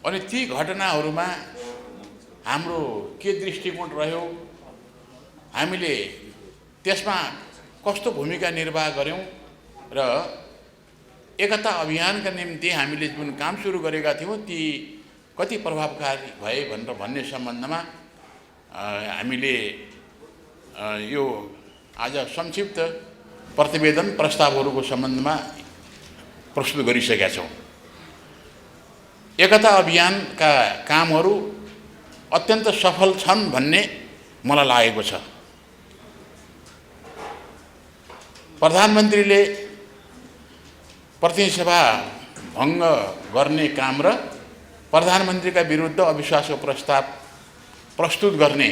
अनि ती घटनाहरूमा हाम्रो के दृष्टिकोण रह्यो, हामीले त्यसमा कस्तो भूमिका निर्वाह गर्यौं र एकता अभियानका निम्ति हामीले जुन काम सुरु गरेका थियौं ती कति प्रभावकारी भए भनेर भन्ने सम्बन्धमा हामीले यो आज संक्षिप्त प्रतिवेदन प्रस्तावहरूको सम्बन्धमा प्रस्तुत गरिसकेका छौं। एकता अभियानका कामहरू अत्यन्त सफल छन् भन्ने मलाई लागेको छ। प्रधानमन्त्रीले प्रतिनिधि सभा भङ्ग गर्ने काम र प्रधानमन्त्रीका विरुद्ध अविश्वासको प्रस्ताव प्रस्तुत गर्ने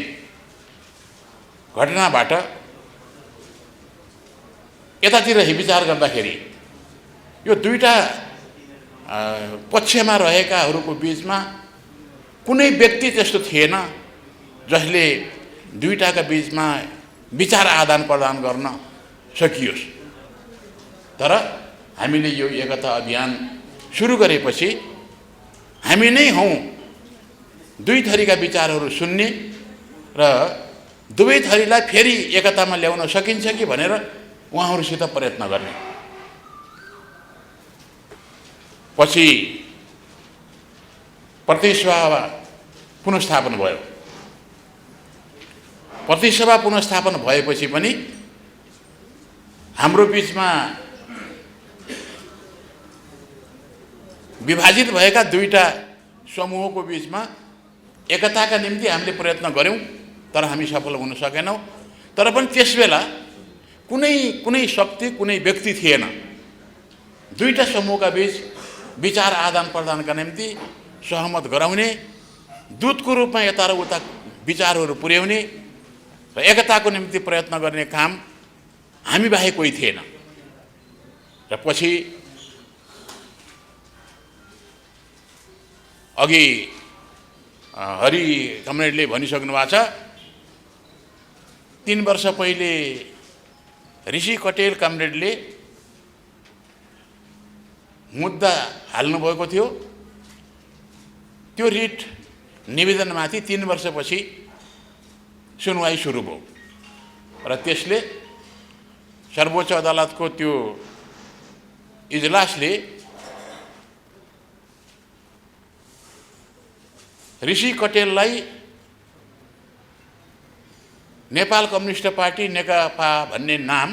घटनाबाट यतातिर विचार गर्दाखेरि यो दुईटा पक्षमा रहेकाहरूको बीचमा कुनै व्यक्ति त्यस्तो थिएन जसले दुईटाका बीचमा विचार आदान प्रदान गर्न सकियोस्। तर हामीले यो एकता अभियान सुरु गरेपछि हामी नै हौं दुई थरीका विचारहरू सुन्ने र दुवै थरीलाई फेरि एकतामा ल्याउन सकिन्छ कि भनेर उहाँहरूसित प्रयत्न गर्ने। पछि प्रतिनिधि सभा पुनर्स्थापन भयो। प्रतिनिधि सभा पुनर्स्थापन भएपछि पनि हाम्रो बीचमा विभाजित भएका दुईटा समूहको बीचमा एकताका निम्ति हामीले प्रयत्न गर्यौं, तर हामी सफल हुन सकेनौं। तर पनि त्यसबेला कुनै शक्ति कुनै व्यक्ति थिएन दुईटा समूहका बीच विचार आदान प्रदानका निम्ति सहमत गराउने, दूतको रूपमा यता र उता विचारहरू पुर्याउने र एकताको निम्ति प्रयत्न गर्ने काम हामी बाहेक कोही थिएन। र पछि अघि हरि कमरेडले भनिसक्नु भएको छ, 3 वर्ष पहिले ऋषि कटेल कमरेडले मुद्दा हाल्नुभएको थियो। त्यो रिट निवेदनमाथि 3 वर्षपछि सुनवाई सुरु भयो र त्यसले सर्वोच्च अदालतको त्यो इजलासले ऋषि कटेललाई नेपाल कम्युनिस्ट पार्टी नेकपा भन्ने नाम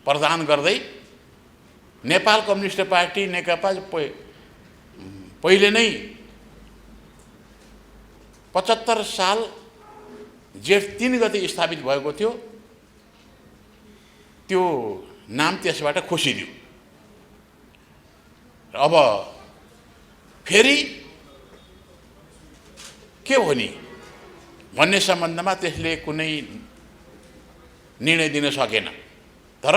प्रदान गर्दै नेपाल कम्युनिस्ट पार्टी नेकपा पहिले नै 75 साल जेठ 3 गते स्थापित भएको थियो, त्यो नाम त्यसबाट खोसिदियो। अब फेरि के हो नि भन्ने सम्बन्धमा त्यसले कुनै निर्णय दिन सकेन। तर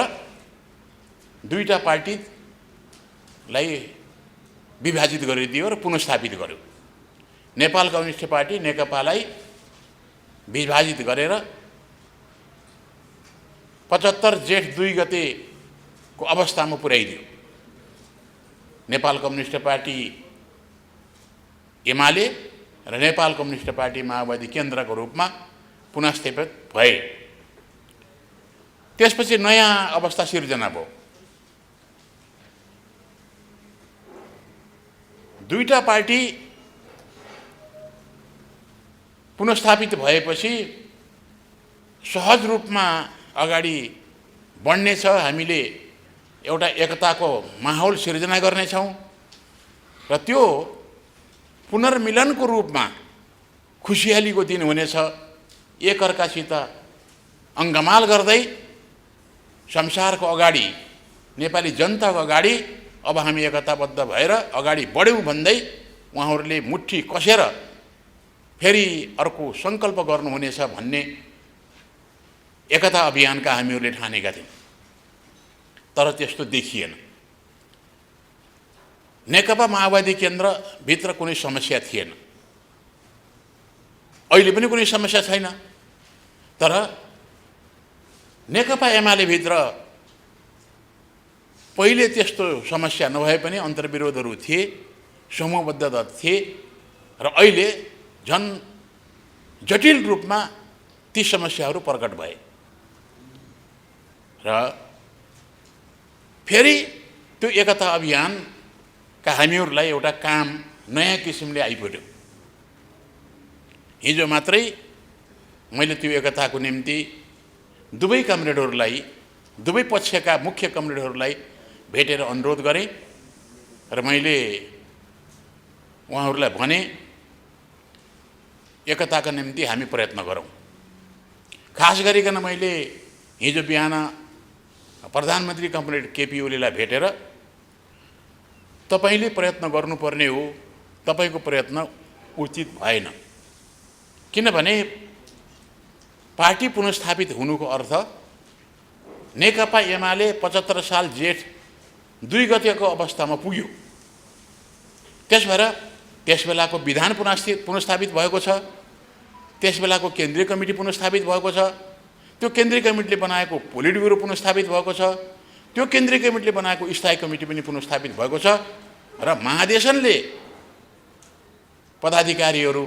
दुईटा पार्टीलाई विभाजित गरिदियो र पुनर्स्थापित गर्यो। नेपाल कम्युनिस्ट पार्टी नेकपालाई विभाजित गरेर 75 जेठ 2 गतेको अवस्थामा पुर्याइदियो। नेपाल कम्युनिस्ट पार्टी एमाले र नेपाल कम्युनिस्ट पार्टी माओवादी केन्द्रको रूपमा पुनर्स्थापित भए। त्यसपछि नयाँ अवस्था सिर्जना भयो। दुईटा पार्टी पुनर्स्थापित भएपछि सहज रूपमा अगाडि बढ्नेछ, हामीले एउटा एकताको माहौल सिर्जना गर्नेछौँ र त्यो पुनर्मिलनको रूपमा खुसियालीको दिन हुनेछ। एकअर्कासित अङ्गमाल गर्दै संसारको अगाडि नेपाली जनताको अगाडि अब हामी एकताबद्ध भएर अगाडि बढ्यौँ भन्दै उहाँहरूले मुट्ठी कसेर फेरि अर्को सङ्कल्प गर्नुहुनेछ भन्ने एकता अभियानका हामीहरूले ठानेका थियौँ। तर त्यस्तो देखिएन। नेकपा माओवादी केन्द्रभित्र कुनै समस्या थिएन, अहिले पनि कुनै समस्या छैन। तर नेकपा एमाले भित्र पहिले त्यस्तो समस्या नभए पनि अन्तर्विरोधहरू थिए, समूहबद्ध थिए। र अहिले झन् जटिल रूपमा ती समस्याहरू प्रकट भए र फेरि त्यो एकता अभियानका हामीहरूलाई एउटा काम नयाँ किसिमले आइपर्यो। हिजो मात्रै मैले त्यो एकताको निम्ति दुवै कमरेडहरूलाई, दुवै पक्षका मुख्य कमरेडहरूलाई भेटेर अनुरोध गरेँ र मैले उहाँहरूलाई भने एकताका निम्ति हामी प्रयत्न गरौँ। खास गरिकन मैले हिजो बिहान प्रधानमन्त्री कमरेड केपी ओलीलाई भेटेर तपाईले प्रयत्न गर्नुपर्ने हो, तपाईको प्रयत्न उचित भएन, किनभने पार्टी पुनर्स्थापित हुनुको अर्थ नेकपा एमाले 75 साल जेठ 2 गतेको अवस्थामा पुग्यो। त्यसबेलाको विधान पुनर्स्थापित भएको छ, त्यसबेलाको केन्द्रीय कमिटी पुनर्स्थापित भएको छ, त्यो केन्द्रीय कमिटीले बनाएको पोलिट ब्युरो पुनर्स्थापित भएको छ, त्यो केन्द्रीय कमिटीले बनाएको स्थायी कमिटी पनि पुनर्स्थापित भएको छ र महाधिवेशनले पदाधिकारीहरू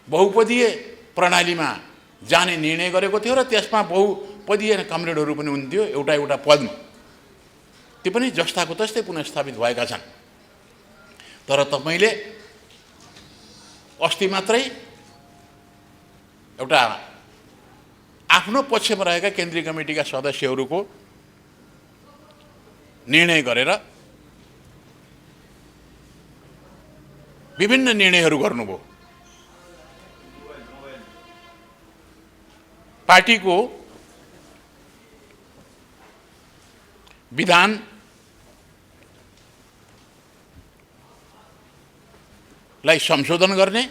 बहुपदीय प्रणालीमा जाने निर्णय गरेको थियो र त्यसमा बहुपदीय कमरेडहरू पनि हुन्थ्यो एउटा पदमा। त्यो पनि जस्ताको तस्तै पुनर्स्थापित भएका छन्। तर तपाईले अस्ति मात्रै एउटा आफ्नो पक्षमा रहेका केन्द्रीय कमिटीका सदस्यहरूको निर्णय गरेर विभिन्न निर्णयहरू गर्नुभयो। पार्टीको विधानलाई संशोधन गर्ने,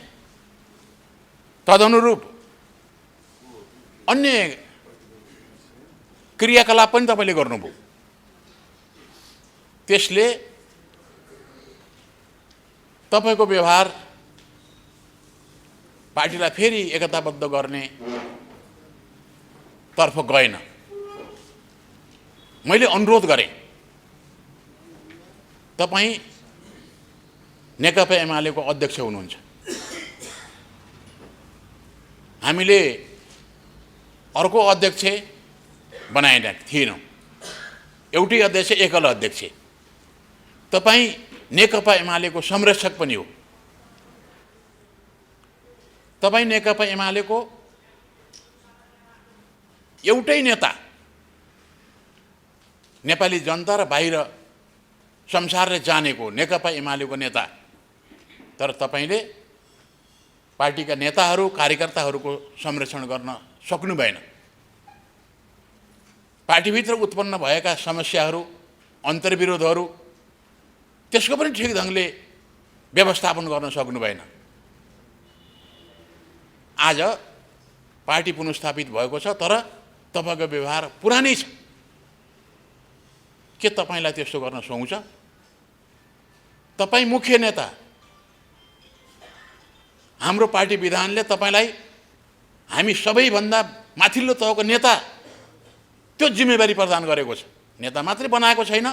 तदनुरूप अन्य क्रियाकलाप पनि तपाईले गर्नुभयो। त्यसले तपाईको व्यवहार पार्टीलाई फेरि एकताबद्ध गर्ने तर्फ गएन। मैले अनुरोध गरेँ, तपाई नेकपा एमालेको अध्यक्ष हुनुहुन्छ, हामीले अर्को अध्यक्ष बनाएका थिएनौँ, एउटै अध्यक्ष एकल अध्यक्ष। तपाई नेकपा एमालेको संरक्षक पनि हो, तपाई नेकपा एमालेको एउटै नेता, नेपाली जनता र बाहिर संसारले जानेको नेकपा एमालेको नेता। तर तपाईले पार्टीका नेताहरू कार्यकर्ताहरूको संरक्षण गर्न सक्नु भएन। पार्टीभित्र उत्पन्न भएका समस्याहरू, अन्तर्विरोधहरू, त्यसको पनि ठिक ढङ्गले व्यवस्थापन गर्न सक्नु भएन। आज पार्टी पुनर्स्थापित भएको छ, तर तपाईको व्यवहार पुरानै छ। के तपाईलाई त्यस्तो गर्न सुहाउँछ? तपाई मुख्य नेता, हाम्रो पार्टी विधानले तपाईलाई हामी सबैभन्दा माथिल्लो तहको नेता त्यो जिम्मेवारी प्रदान गरेको छ। नेता मात्रै बनाएको छैन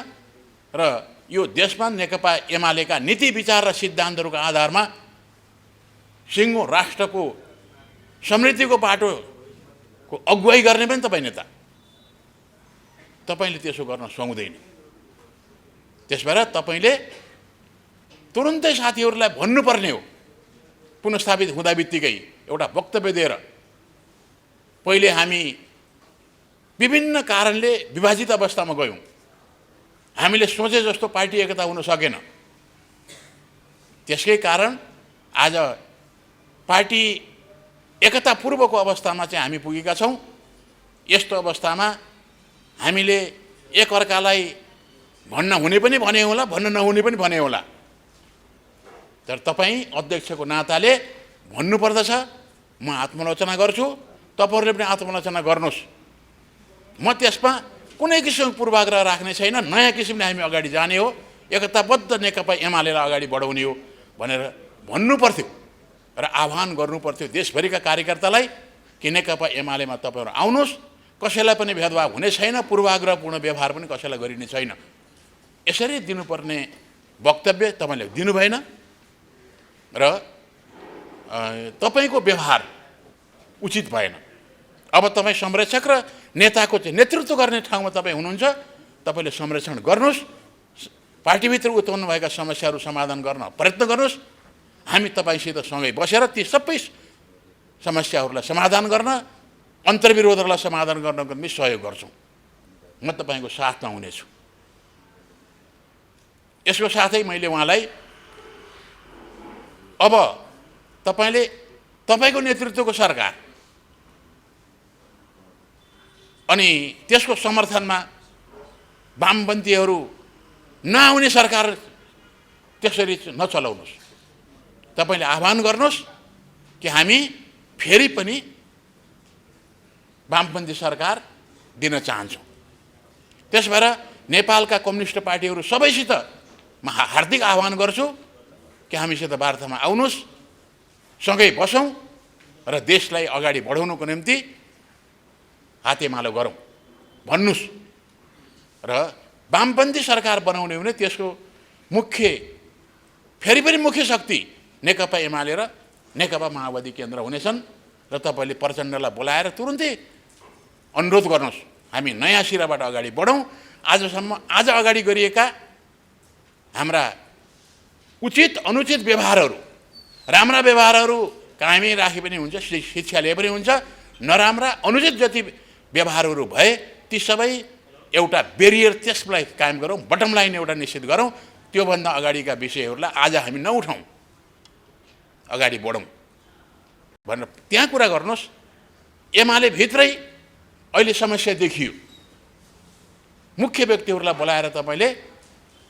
र यो देशमा नेकपा एमालेका नीति विचार र सिद्धान्तहरूको आधारमा सिङ्गो राष्ट्रको समृद्धिको बाटोको अगुवाई गर्ने पनि तपाईँ नेता। तपाईले त्यसो गर्न सक्दैन। त्यसभएर तपाईले तुरुन्तै साथीहरूलाई भन्नुपर्ने हो, पुनर्स्थापित हुँदा बित्तिकै एउटा वक्तव्य दिएर, पहिले हामी विभिन्न कारणले विभाजित अवस्थामा गयौँ, हामीले सोचे जस्तो पार्टी एकता हुन सकेन। त्यसकै कारण आज पार्टी एकता पूर्वको अवस्थामा चाहिँ हामी पुगेका छौँ। यस्तो अवस्थामा हामीले एकअर्कालाई भन्न हुने पनि भने होला, भन्न नहुने पनि भने होला। तर तपाईँ अध्यक्षको नाताले भन्नुपर्दछ, म आत्मलोचना गर्छु, तपाईहरूले पनि आत्मलोचना गर्नुहोस्। म त्यसमा कुनै किसिमको पूर्वाग्रह राख्ने छैन। नयाँ किसिमले हामी अगाडि जाने हो, एकताबद्ध नेकपा एमालेलाई अगाडि बढाउने हो भनेर भन्नुपर्थ्यो र आह्वान गर्नुपर्थ्यो देशभरिका कार्यकर्तालाई कि नेकपा एमालेमा तपाईँहरू आउनुहोस्। कसैलाई पनि भेदभाव हुने छैन, पूर्वाग्रहपूर्ण व्यवहार पनि कसैलाई गरिने छैन। यसरी दिनुपर्ने वक्तव्य तपाईँले दिनु भएन र तपाईँको व्यवहार उचित भएन। अब तपाईँ संरक्षक र नेताको चाहिँ नेतृत्व गर्ने ठाउँमा तपाईँ हुनुहुन्छ, तपाईँले संरक्षण गर्नुहोस्, पार्टीभित्र उत्पन्न भएका समस्याहरू समाधान गर्न प्रयत्न गर्नुहोस्। हामी तपाईँसित सँगै बसेर ती सबै समस्याहरूलाई समाधान गर्न, अन्तर्विरोधहरूलाई समाधान गर्नको निम्ति सहयोग गर्छौँ। म तपाईँको साथमा हुनेछु। यसको साथै मैले उहाँलाई अब तपाईँले तपाईँको नेतृत्वको सरकार अनि त्यसको समर्थनमा वामपन्थीहरू नआउने सरकार त्यसरी नचलाउनुहोस्। तपाईँले आह्वान गर्नुहोस् कि हामी फेरि पनि वामपन्थी सरकार दिन चाहन्छौँ। त्यस भएर नेपालका कम्युनिस्ट पार्टीहरू सबैसित म हार्दिक आह्वान गर्छु कि हामीसित वार्तामा आउनुहोस्, सँगै बसौँ र देशलाई अगाडि बढाउनको निम्ति हातेमालो गरौँ भन्नुहोस्। र वामपन्थी सरकार बनाउने हो भने त्यसको फेरि पनि मुख्य शक्ति नेकपा एमाले र नेकपा माओवादी केन्द्र हुनेछन्। र तपाईँले प्रचण्डलाई बोलाएर तुरुन्तै अनुरोध गर्नुहोस्, हामी नयाँ सिराबाट अगाडि बढौँ। आज अगाडि गरिएका हाम्रा उचित अनुचित व्यवहारहरू, राम्रा व्यवहारहरू कायमै राखे पनि हुन्छ, शिक्षा लिए पनि हुन्छ, नराम्रा अनुचित जति व्यवहारहरू भए ती सबै एउटा बेरियर त्यसलाई कायम गरौँ, बटम लाइन एउटा निश्चित गरौँ। त्योभन्दा अगाडिका विषयहरूलाई आज हामी नउठाउँ, अगाडि बढौँ भनेर त्यहाँ कुरा गर्नुहोस्। एमाले भित्रै अहिले समस्या देखियो, मुख्य व्यक्तिहरूलाई बोलाएर तपाईँले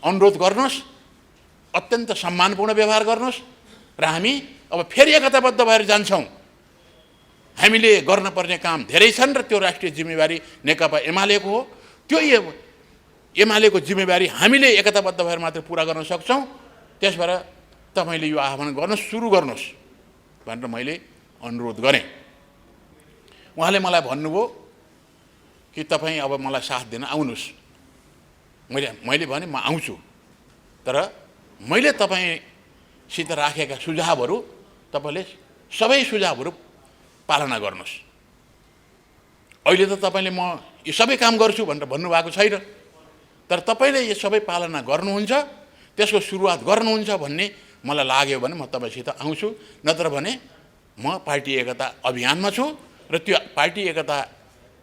अनुरोध गर्नुहोस्, अत्यन्त सम्मानपूर्ण व्यवहार गर्नुहोस् र हामी अब फेरि एकताबद्ध भएर जान्छौँ। हामीले गर्नुपर्ने काम धेरै छन् र त्यो राष्ट्रिय जिम्मेवारी नेकपा एमालेको हो। त्यो एमालेको जिम्मेवारी हामीले एकताबद्ध भएर मात्र पुरा गर्न सक्छौँ। त्यस भएर तपाईँले यो आह्वान गर्न सुरु गर्नुहोस् भनेर मैले अनुरोध गरेँ। उहाँले मलाई भन्नुभयो कि तपाईँ अब मलाई साथ दिन आउनुहोस्। मैले भने म आउँछु, तर मैले तपाईँसित राखेका सुझावहरू तपाईँले सबै सुझावहरू पालना गर्नुहोस्। अहिले त तपाईँले म यो सबै काम गर्छु भनेर भन्नुभएको छैन, तर तपाईँले यो सबै पालना गर्नुहुन्छ, त्यसको सुरुवात गर्नुहुन्छ भन्ने मलाई लाग्यो भने म तपाईँसित आउँछु। नत्र भने म पार्टी एकता अभियानमा छु र त्यो पार्टी एकता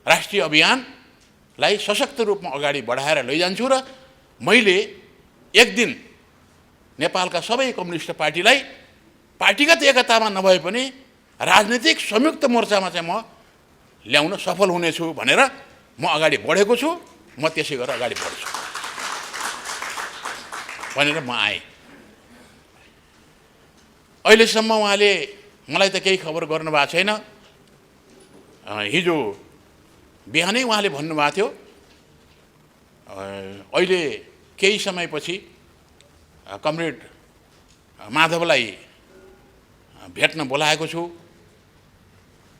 राष्ट्रिय अभियानलाई सशक्त रूपमा अगाडि बढाएर लैजान्छु। र मैले एक दिन नेपालका सबै कम्युनिस्ट पार्टीलाई पार्टीगत एकतामा नभए पनि राजनीतिक संयुक्त मोर्चामा चाहिँ म ल्याउन सफल हुनेछु भनेर म अगाडि बढेको छु। म त्यसै गरेर अगाडि बढ्छु भनेर म आएँ। अहिलेसम्म उहाँले मलाई त केही खबर गर्नुभएको छैन। हिजो बिहानै उहाँले भन्नुभएको थियो अहिले केही समयपछि कमरेड माधवलाई भेट्न बोलाएको छु,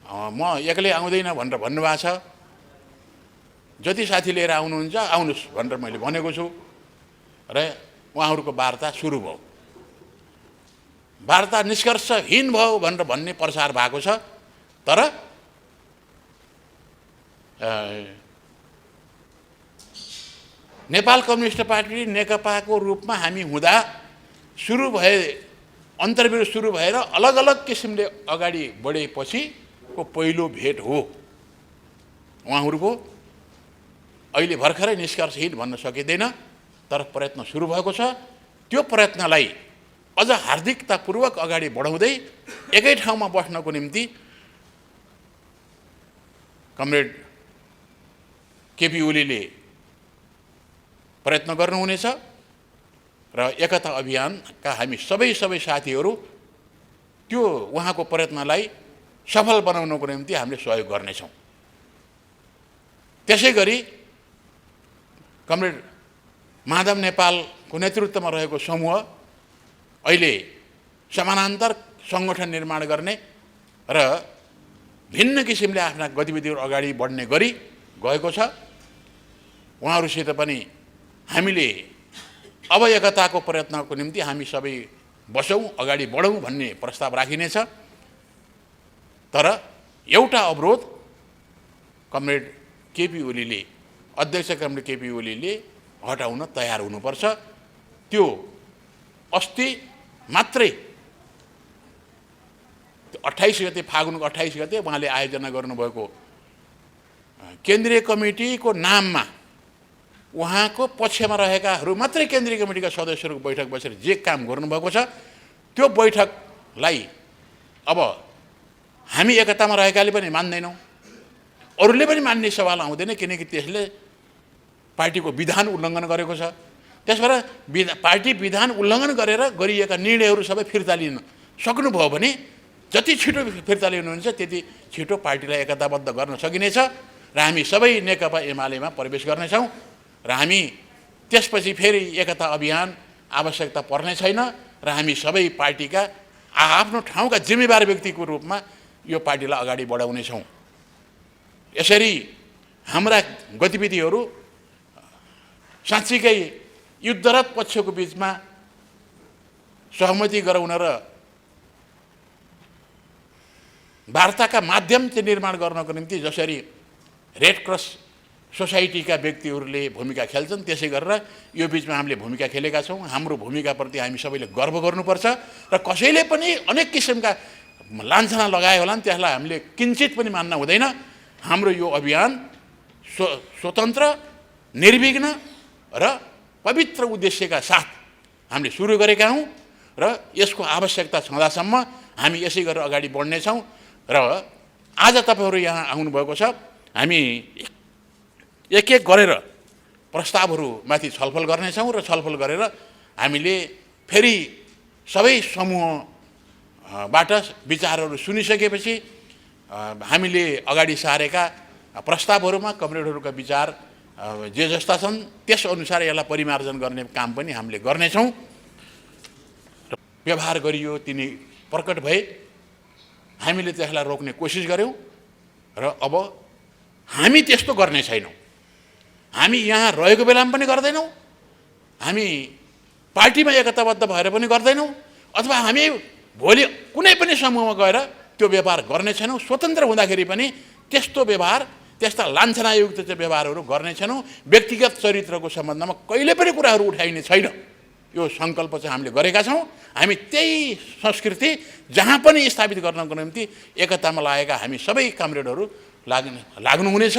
म एक्लै आउँदैन भनेर भन्नुभएको छ। जति साथी लिएर आउनुहुन्छ आउनुहोस् भनेर मैले भनेको छु र उहाँहरूको वार्ता सुरु भयो। वार्ता निष्कर्षहीन भयो भनेर भन्ने प्रचार भएको छ, तर नेपाल कम्युनिस्ट पार्टी नेकपाको रूपमा हामी हुँदा सुरु भए अन्तर्विरोध सुरु भएर अलग अलग किसिमले अगाडि बढेपछिको पहिलो भेट हो उहाँहरूको। अहिले भर्खरै निष्कर्षहीन भन्न सकिँदैन, तर प्रयत्न सुरु भएको छ। त्यो प्रयत्नलाई अझ हार्दिकतापूर्वक अगाडि बढाउँदै एकै ठाउँमा बस्नको निम्ति कमरेड केपी ओलीले प्रयत्न गर्नुहुनेछ र एकता अभियानका हामी सबै साथीहरू त्यो उहाँको प्रयत्नलाई सफल बनाउनको निम्ति हामीले सहयोग गर्नेछौँ। त्यसै गरी कमरेड माधव नेपालको नेतृत्वमा रहेको समूह अहिले समानान्तर सङ्गठन निर्माण गर्ने र भिन्न किसिमले आफ्ना गतिविधिहरू अगाडि बढ्ने गरी गएको छ। उहाँहरूसित पनि हामीले अब एकताको प्रयत्नको निम्ति हामी सबै बसौँ, अगाडि बढौँ भन्ने प्रस्ताव राखिनेछ। तर एउटा अवरोध कमरेड केपी ओलीले, अध्यक्ष कमरेड केपी ओलीले हटाउन तयार हुनुपर्छ। त्यो अस्ति मात्रै 28 गते, फागुनको 28 गते उहाँले आयोजना गर्नुभएको केन्द्रीय कमिटीको नाममा उहाँको पक्षमा रहेकाहरू मात्रै केन्द्रीय कमिटीका सदस्यहरूको बैठक बसेर जे काम गर्नुभएको छ, त्यो बैठकलाई अब हामी एकतामा रहेकाले पनि मान्दैनौँ, अरूले पनि मान्ने सवाल आउँदैन, किनकि त्यसले पार्टीको विधान उल्लङ्घन गरेको छ। त्यसबाट पार्टी विधान उल्लङ्घन गरेर गरिएका निर्णयहरू सबै फिर्ता लिन सक्नुभयो भने जति छिटो फिर्ता लिनुहुन्छ त्यति छिटो पार्टीलाई एकताबद्ध गर्न सकिनेछ र हामी सबै नेकपा एमालेमा प्रवेश गर्नेछौँ र हामी त्यसपछि फेरि एकता अभियान आवश्यकता पर्ने छैन र हामी सबै पार्टीका आफ्नो ठाउँका जिम्मेवार व्यक्तिको रूपमा यो पार्टीलाई अगाडि बढाउनेछौँ। यसरी हाम्रा गतिविधिहरू साँच्चीकै युद्धरत पक्षको बीचमा सहमति गराउन र वार्ताका माध्यम चाहिँ निर्माण गर्नको निम्ति जसरी रेड क्रस सोसाइटीका व्यक्तिहरूले भूमिका खेल्छन् त्यसै गरेर यो बीचमा हामीले भूमिका खेलेका छौँ। हाम्रो भूमिकाप्रति हामी सबैले गर्व गर्नुपर्छ र कसैले पनि अनेक किसिमका लान्छना लगाए होलान् त्यसलाई हामीले किञ्चित पनि मान्न हुँदैन। हाम्रो यो अभियान स्वतन्त्र, निर्विघ्न र पवित्र उद्देश्यका साथ हामीले सुरु गरेका हौँ र यसको आवश्यकता छँदासम्म हामी यसै गरेर अगाडि बढ्नेछौँ। र आज तपाईँहरू यहाँ आउनुभएको छ, हामी एक एक गरेर प्रस्तावहरूमाथि छलफल गर्नेछौँ र छलफल गरेर हामीले फेरि सबै समूहबाट विचारहरू सुनिसकेपछि हामीले अगाडि सारेका प्रस्तावहरूमा कमरेडहरूका विचार जे जस्ता छन् त्यसअनुसार यसलाई परिमार्जन गर्ने काम पनि हामीले गर्नेछौँ। व्यवहार गरियो तिनी प्रकट भए, हामीले त्यसलाई रोक्ने कोसिस गऱ्यौँ र अब हामी त्यस्तो गर्ने छैनौँ। हामी यहाँ रहेको बेलामा पनि गर्दैनौँ, हामी पार्टीमा एकताबद्ध भएर पनि गर्दैनौँ, अथवा हामी भोलि कुनै पनि समूहमा गएर त्यो व्यवहार गर्ने छैनौँ। स्वतन्त्र हुँदाखेरि पनि त्यस्तो व्यवहार, त्यस्ता लान्छनायुक्त चाहिँ व्यवहारहरू गर्ने छैनौँ। व्यक्तिगत चरित्रको सम्बन्धमा कहिले पनि कुराहरू उठाइने छैन। यो सङ्कल्प चाहिँ हामीले गरेका छौँ। हामी त्यही संस्कृति जहाँ पनि स्थापित गर्नको निम्ति एकतामा लागेका हामी सबै कमरेडहरू लाग्नुहुनेछ।